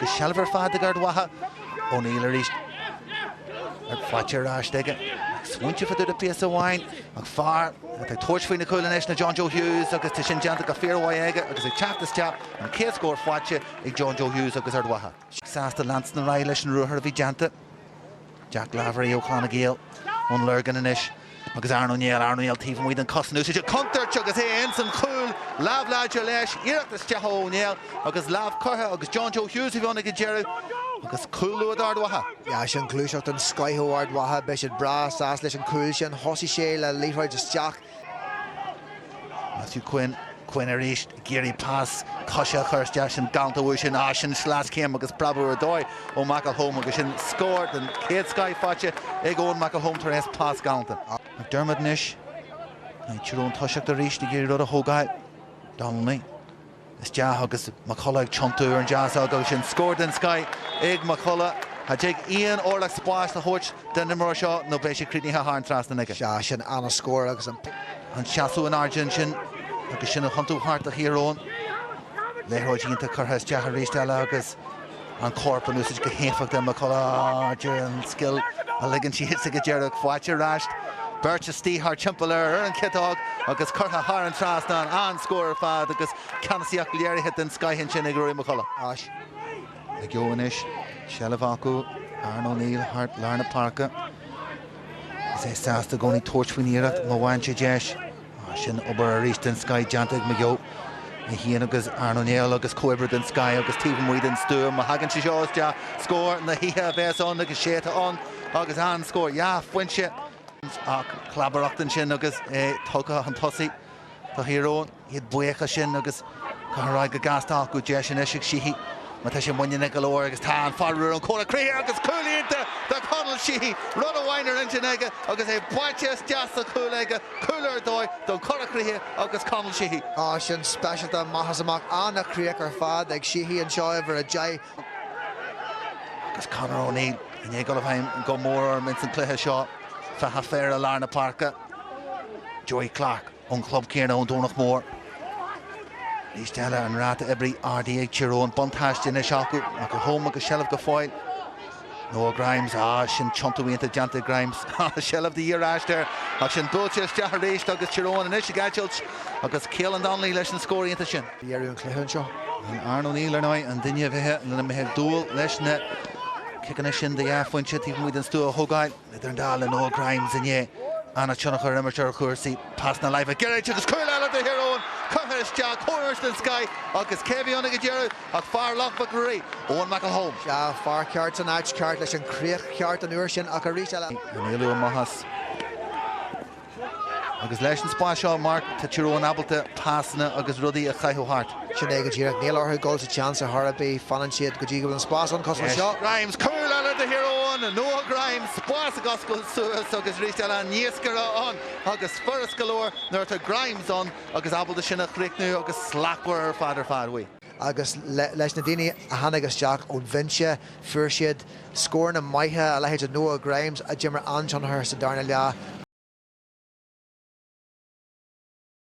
agus Shelver fad the guard waha. O'Neill reached. Fletcher rash dig. Swinch for the piece of wine. Far the torch for the cool national John Joe Hughes agus to Shinjanta Gafir Wayega agus a chat this chap and K score Fletcher John Joe Hughes agus guard waha. Sasta Lanston Irish and Ruher Vijanta. Jack Lavery O'Connell on Lurgan and Ish. Agus Arno Neil Teven with and Cosnu. So counter chugas hands and cool. Lav Lajalesh, Irak Jaho O'Neill, agus Lav Curha, agus John Joe Hughes if you want to get Jerry, agus cool with Ardwaha. Yeah, Shin Clushot and Skyho Ardwaha, Bishop Brass, Aslish and Coolshan, Hossie Shale, Leroy just Jack. Matthew Quinn Arish, Gary Pass, Kasha Kirst and Ganta Wishin, Ashen, Slash Kim, agus Bravo Rodoy, O'Macal Home, agus scored and Kate Sky Fatcha, Eoghain Macal Home to rest pass Ganta. McDermott Nish, Tyrone Tushak the Rish, the Gary Rudda Hogai, Donnelly. This Jah agus McCullough Chuntur and Jazz Algoshin scored in Sky, Egg McCullough. Hajig Ian Orlach splash the Hodge, then the shot, no basic Critney Haharn Tras the Nigga. Jashin Anna score, and Shasu and Argentine. Agus sin huntu hart a hero Leroy into Curhas Jaharish Dalagas and Corp and usage Gahefak them McCullough skill a leg and she hits a Gerald Fwatcher rashed Birch Stehar Chimpeler and Kitog agus Curha Har and Trastan and score fad agus Canasi Aklieri hit then Sky Hinchin Igori McCullough. Ash Eoghainish Shelavaku Arno Neil Hart Larna Parka Zay Sasta Goni Torch Winirat Mawancha Jesh Shin Ober reached in Sky Jantig Mago. He and agus Arno Neil agus Coibred in Sky agus Stephen Weed and Stu Mahagan Shishos Ja score and the he have S on agus Sheta on agus hand score yeah Winche Clabberachtan Shin agus Toka and Tossi the hero he had Buicha Shin agus Kaharaga Gastak with Jesh and Eshik Shihi Matashin Winnie Nicolor agus Tan Farru and Cora Cray agus Cooley into the Connell Shihi run a winer into Nega agus a Boiches just a Coolega cooler doy don't Cora Cray agus Connell Shihi. Shin special to Mahasamak Anna Creaker Fad like Shihi and Shaw over a Jay agus Conor O'Neill and you got to go more or Vincent Cleha shot for Hafera Larna Parka Joey Clark on Club Kierna on Donach Moore Stella and Rata every RDA Tyrone Buntash in a shaku Michael Home agus Shell of Gafoil Noah Grimes Shin Chuntu into Janta Grimes Shell of the year Ashter Shin Boches Jaharish agus Tyrone and Ishigachilch agus Kill and Donnelly Lesson scoring into Shin the area in Clehanshaw and Arno Neil now and then you have and then we have dual Lesson kicking a Shin the Buaicphointí even with Stu Hogai they're Dal and Noah Grimes and yeah Anna Chunacher amateur Cursi passing the life of Gerrit just cool out of the hero Curtis Jack corners in Sky agus Kevin Onigajero at far lock Buckery Owen McElhome Ja far carts and arch cart and Creek cart and Urshin Akarisha Emilio Mahas agus Lesson splash on Mark to Tyrone Abalta passing agus Ruddy a Chaiho Hart Sinead Jirak Neil Orher goals a chance of Haraby Fannin Shade Gojiga and Spas on Cosmo shot Grimes cool out of the hero and Noah Grimes Spas Gospel agus Rishal and Yeskara on agus Ferris Galore Nerta Grimes on agus Abalta Shina Cricknu agus Slackware Father Fadway agus Lesnadini Hanagas Jack on Vincha Furshid scoring a Maiha Alahaj Noah Grimes a Jimmer Anchon her Sadarna